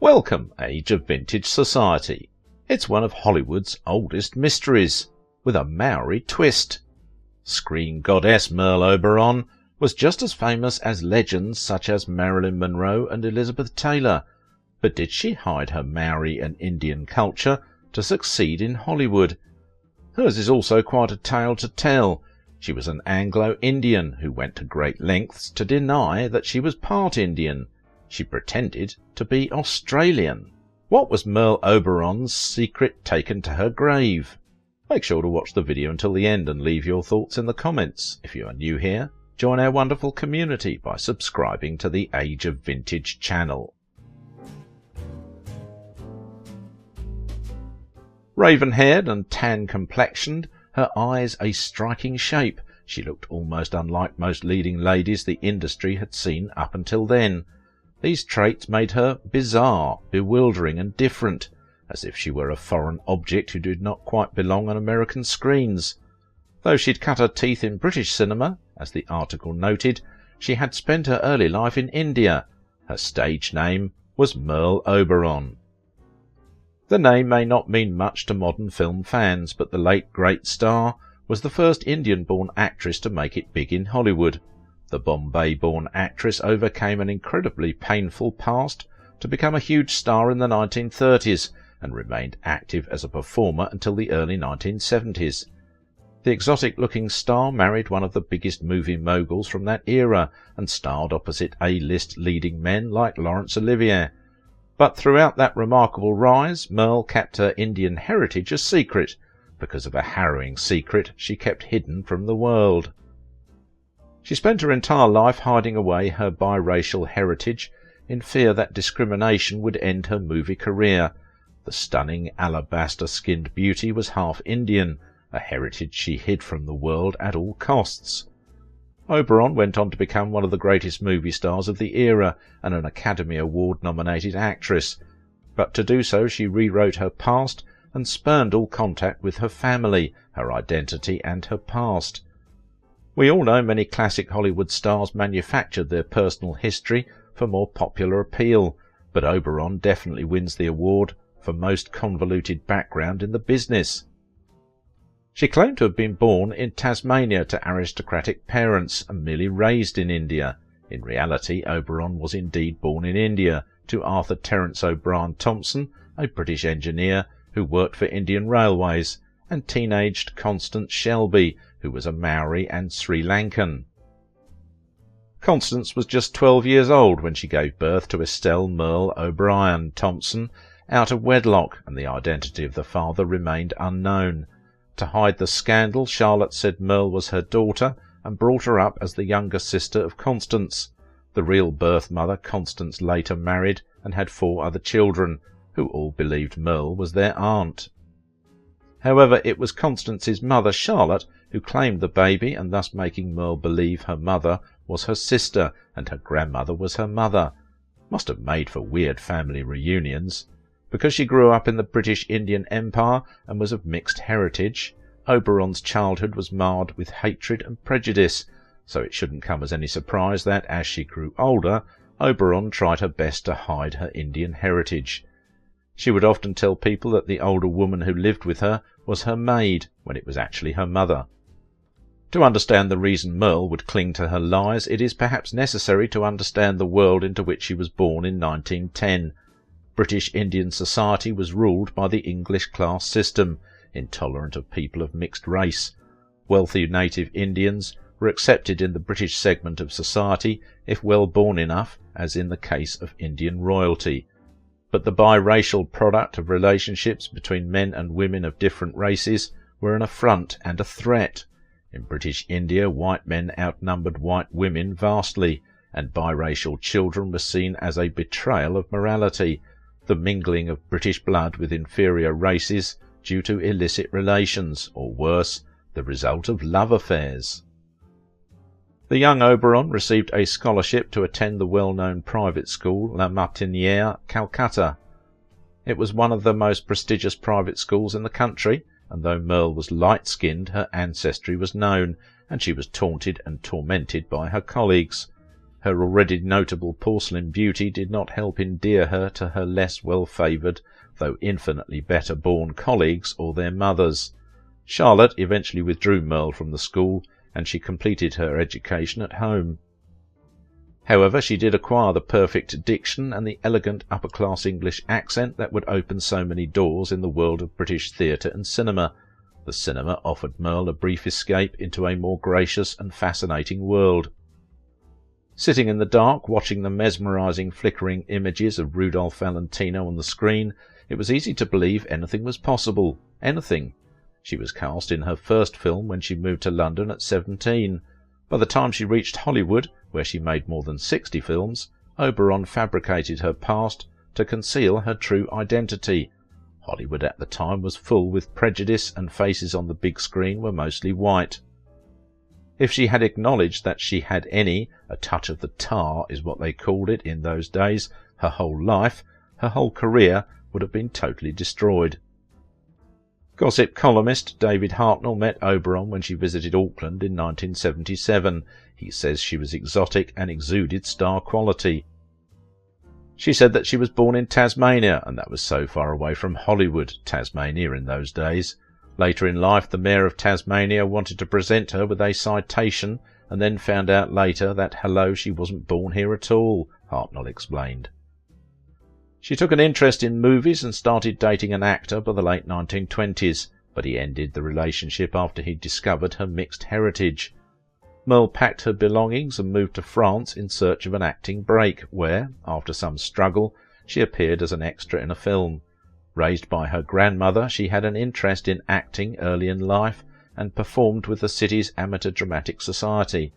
Welcome, Age of Vintage Society. It's one of Hollywood's oldest mysteries, with a Maori twist. Screen goddess Merle Oberon was just as famous as legends such as Marilyn Monroe and Elizabeth Taylor, but did she hide her Maori and Indian culture to succeed in Hollywood? Hers is also quite a tale to tell. She was an Anglo-Indian who went to great lengths to deny that she was part Indian. She pretended to be Australian. What was Merle Oberon's secret taken to her grave? Make sure to watch the video until the end and leave your thoughts in the comments. If you are new here, join our wonderful community by subscribing to the Age of Vintage channel. Raven-haired and tan-complexioned, her eyes a striking shape, she looked almost unlike most leading ladies the industry had seen up until then. These traits made her bizarre, bewildering and different, as if she were a foreign object who did not quite belong on American screens. Though she'd cut her teeth in British cinema, as the article noted, she had spent her early life in India. Her stage name was Merle Oberon. The name may not mean much to modern film fans, but the late great star was the first Indian-born actress to make it big in Hollywood. The Bombay-born actress overcame an incredibly painful past to become a huge star in the 1930s and remained active as a performer until the early 1970s. The exotic-looking star married one of the biggest movie moguls from that era and starred opposite A-list leading men like Laurence Olivier. But throughout that remarkable rise, Merle kept her Indian heritage a secret, because of a harrowing secret she kept hidden from the world. She spent her entire life hiding away her biracial heritage in fear that discrimination would end her movie career. The stunning alabaster-skinned beauty was half Indian, a heritage she hid from the world at all costs. Oberon went on to become one of the greatest movie stars of the era and an Academy Award-nominated actress, but to do so she rewrote her past and spurned all contact with her family, her identity and her past. We all know many classic Hollywood stars manufactured their personal history for more popular appeal, but Oberon definitely wins the award for most convoluted background in the business. She claimed to have been born in Tasmania to aristocratic parents and merely raised in India. In reality, Oberon was indeed born in India to Arthur Terence O'Brien Thompson, a British engineer who worked for Indian Railways, and teenaged Constance Shelby, who was a Maori and Sri Lankan. Constance was just 12 years old when she gave birth to Estelle Merle O'Brien Thompson out of wedlock, and the identity of the father remained unknown. To hide the scandal, Charlotte said Merle was her daughter and brought her up as the younger sister of Constance. The real birth mother Constance later married and had 4 other children, who all believed Merle was their aunt. However, it was Constance's mother, Charlotte, who claimed the baby, and thus making Merle believe her mother was her sister and her grandmother was her mother. Must have made for weird family reunions. Because she grew up in the British Indian Empire and was of mixed heritage, Oberon's childhood was marred with hatred and prejudice, so it shouldn't come as any surprise that, as she grew older, Oberon tried her best to hide her Indian heritage. She would often tell people that the older woman who lived with her was her maid, when it was actually her mother. To understand the reason Merle would cling to her lies, it is perhaps necessary to understand the world into which she was born in 1910. British Indian society was ruled by the English class system, intolerant of people of mixed race. Wealthy native Indians were accepted in the British segment of society if well born enough, as in the case of Indian royalty. But the biracial product of relationships between men and women of different races were an affront and a threat. In British India, white men outnumbered white women vastly, and biracial children were seen as a betrayal of morality, the mingling of British blood with inferior races due to illicit relations, or worse, the result of love affairs. The young Oberon received a scholarship to attend the well-known private school La Martiniere, Calcutta. It was one of the most prestigious private schools in the country, and though Merle was light-skinned, her ancestry was known, and she was taunted and tormented by her colleagues. Her already notable porcelain beauty did not help endear her to her less well-favoured, though infinitely better-born colleagues or their mothers. Charlotte eventually withdrew Merle from the school, and she completed her education at home. However, she did acquire the perfect diction and the elegant upper-class English accent that would open so many doors in the world of British theatre and cinema. The cinema offered Merle a brief escape into a more gracious and fascinating world. Sitting in the dark, watching the mesmerizing flickering images of Rudolph Valentino on the screen, it was easy to believe anything was possible. Anything. She was cast in her first film when she moved to London at 17. By the time she reached Hollywood, where she made more than 60 films, Oberon fabricated her past to conceal her true identity. Hollywood at the time was full with prejudice, and faces on the big screen were mostly white. If she had acknowledged that she had a touch of the tar is what they called it in those days, her whole life, her whole career would have been totally destroyed. Gossip columnist David Hartnell met Oberon when she visited Auckland in 1977. He says she was exotic and exuded star quality. She said that she was born in Tasmania, and that was so far away from Hollywood, Tasmania in those days. Later in life, the mayor of Tasmania wanted to present her with a citation, and then found out later that, hello, she wasn't born here at all, Hartnell explained. She took an interest in movies and started dating an actor by the late 1920s, but he ended the relationship after he discovered her mixed heritage. Merle packed her belongings and moved to France in search of an acting break, where, after some struggle, she appeared as an extra in a film. Raised by her grandmother, she had an interest in acting early in life and performed with the city's amateur dramatic society.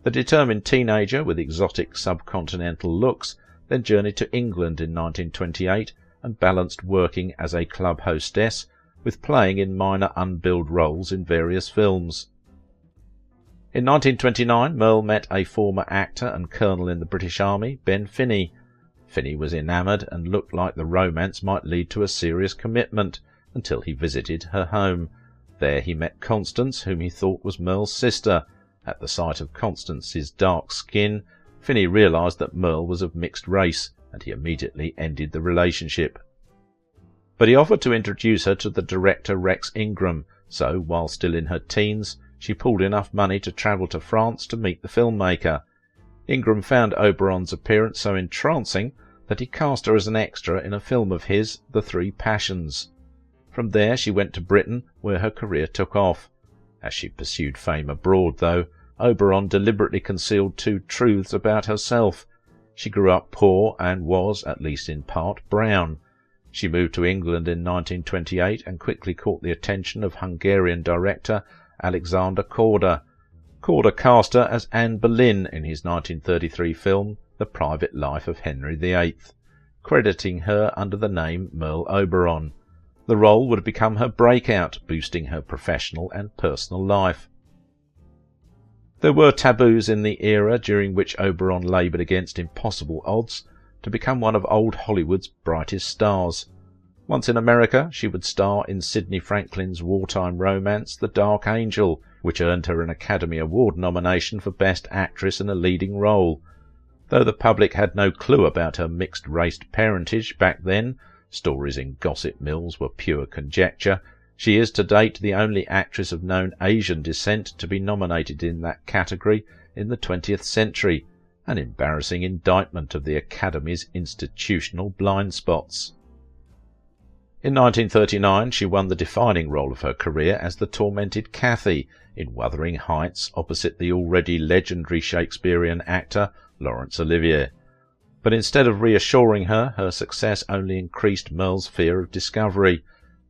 The determined teenager with exotic subcontinental looks then journeyed to England in 1928 and balanced working as a club hostess with playing in minor unbilled roles in various films. In 1929, Merle met a former actor and colonel in the British Army, Ben Finney. Finney was enamoured and looked like the romance might lead to a serious commitment, until he visited her home. There he met Constance, whom he thought was Merle's sister. At the sight of Constance's dark skin, Finney realised that Merle was of mixed race, and he immediately ended the relationship. But he offered to introduce her to the director Rex Ingram, so, while still in her teens, she pulled enough money to travel to France to meet the filmmaker. Ingram found Oberon's appearance so entrancing that he cast her as an extra in a film of his, The Three Passions. From there she went to Britain, where her career took off. As she pursued fame abroad, though, Oberon deliberately concealed two truths about herself. She grew up poor and was, at least in part, brown. She moved to England in 1928 and quickly caught the attention of Hungarian director Alexander Korda. Korda cast her as Anne Boleyn in his 1933 film The Private Life of Henry VIII, crediting her under the name Merle Oberon. The role would become her breakout, boosting her professional and personal life. There were taboos in the era during which Oberon laboured against impossible odds to become one of old Hollywood's brightest stars. Once in America, she would star in Sidney Franklin's wartime romance The Dark Angel, which earned her an Academy Award nomination for Best Actress in a Leading Role. Though the public had no clue about her mixed-race parentage back then, stories in gossip mills were pure conjecture, she is to date the only actress of known Asian descent to be nominated in that category in the 20th century, an embarrassing indictment of the Academy's institutional blind spots. In 1939 she won the defining role of her career as the tormented Cathy in Wuthering Heights opposite the already legendary Shakespearean actor Laurence Olivier. But instead of reassuring her, her success only increased Merle's fear of discovery.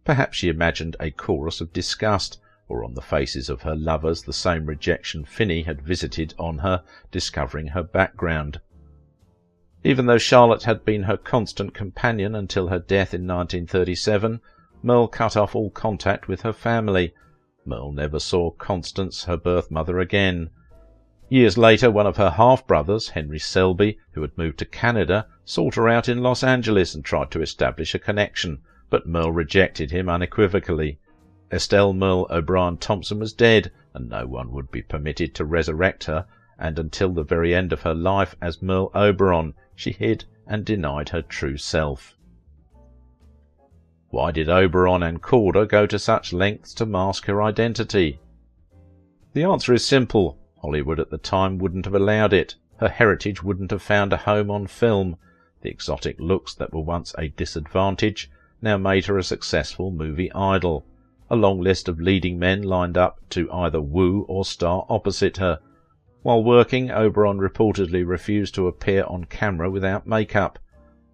Perhaps she imagined a chorus of disgust, or on the faces of her lovers the same rejection Finney had visited on her, discovering her background. Even though Charlotte had been her constant companion until her death in 1937, Merle cut off all contact with her family. Merle never saw Constance, her birth mother, again. Years later, one of her half-brothers, Henry Selby, who had moved to Canada, sought her out in Los Angeles and tried to establish a connection, but Merle rejected him unequivocally. Estelle Merle O'Brien Thompson was dead, and no one would be permitted to resurrect her, and until the very end of her life as Merle Oberon, she hid and denied her true self. Why did Oberon and Corder go to such lengths to mask her identity? The answer is simple. Hollywood at the time wouldn't have allowed it. Her heritage wouldn't have found a home on film. The exotic looks that were once a disadvantage now made her a successful movie idol. A long list of leading men lined up to either woo or star opposite her. While working, Oberon reportedly refused to appear on camera without makeup,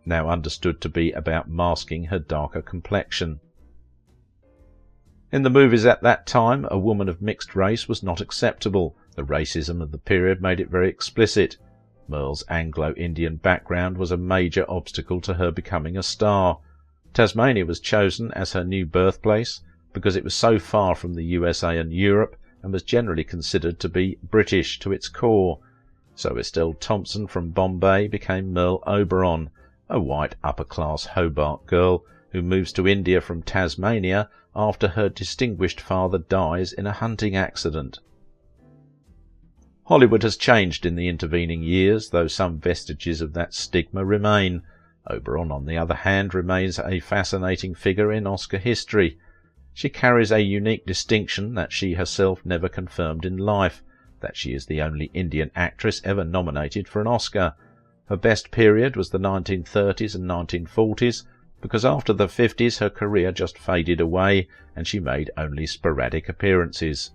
now understood to be about masking her darker complexion. In the movies at that time, a woman of mixed race was not acceptable. The racism of the period made it very explicit. Merle's Anglo-Indian background was a major obstacle to her becoming a star. Tasmania was chosen as her new birthplace because it was so far from the USA and Europe and was generally considered to be British to its core. So Estelle Thompson from Bombay became Merle Oberon, a white upper-class Hobart girl who moves to India from Tasmania after her distinguished father dies in a hunting accident. Hollywood has changed in the intervening years, though some vestiges of that stigma remain. Oberon, on the other hand, remains a fascinating figure in Oscar history. She carries a unique distinction that she herself never confirmed in life, that she is the only Indian actress ever nominated for an Oscar. Her best period was the 1930s and 1940s, because after the 50s her career just faded away and she made only sporadic appearances.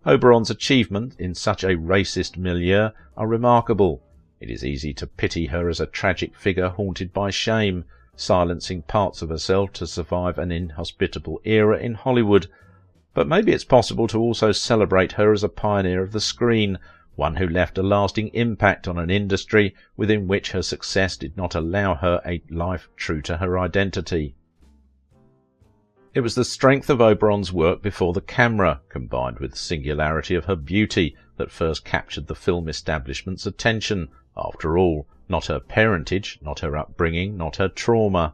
Oberon's achievements in such a racist milieu are remarkable. It is easy to pity her as a tragic figure haunted by shame, silencing parts of herself to survive an inhospitable era in Hollywood. But maybe it's possible to also celebrate her as a pioneer of the screen, one who left a lasting impact on an industry within which her success did not allow her a life true to her identity. It was the strength of Oberon's work before the camera, combined with the singularity of her beauty, that first captured the film establishment's attention. After all, not her parentage, not her upbringing, not her trauma.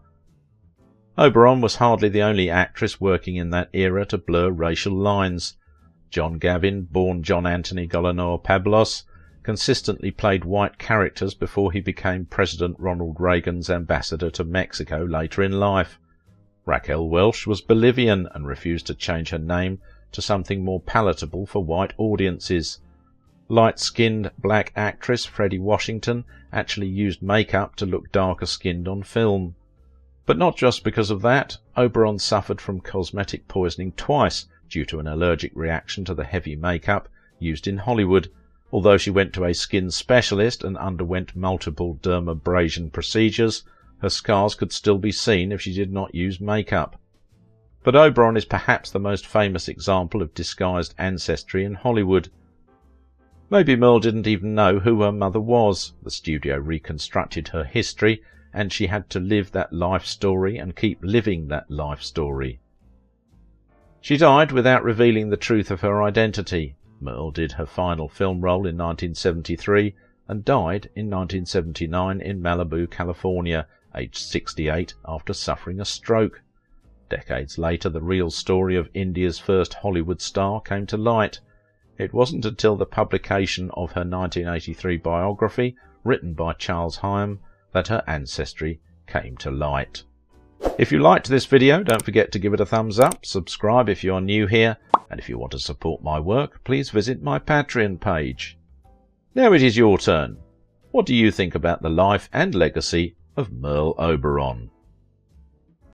Oberon was hardly the only actress working in that era to blur racial lines. John Gavin, born John Anthony Golonor Pablos, consistently played white characters before he became President Ronald Reagan's ambassador to Mexico later in life. Raquel Welch was Bolivian and refused to change her name to something more palatable for white audiences. Light-skinned black actress Freddie Washington actually used makeup to look darker-skinned on film. But not just because of that, Oberon suffered from cosmetic poisoning twice due to an allergic reaction to the heavy makeup used in Hollywood, although she went to a skin specialist and underwent multiple dermabrasion procedures. Her scars could still be seen if she did not use makeup. But Oberon is perhaps the most famous example of disguised ancestry in Hollywood. Maybe Merle didn't even know who her mother was. The studio reconstructed her history, and she had to live that life story and keep living that life story. She died without revealing the truth of her identity. Merle did her final film role in 1973 and died in 1979 in Malibu, California, aged 68, after suffering a stroke. Decades later, the real story of India's first Hollywood star came to light. It wasn't until the publication of her 1983 biography, written by Charles Hyam, that her ancestry came to light. If you liked this video, don't forget to give it a thumbs up, subscribe if you're new here, and if you want to support my work, please visit my Patreon page. Now it is your turn. What do you think about the life and legacy of Merle Oberon?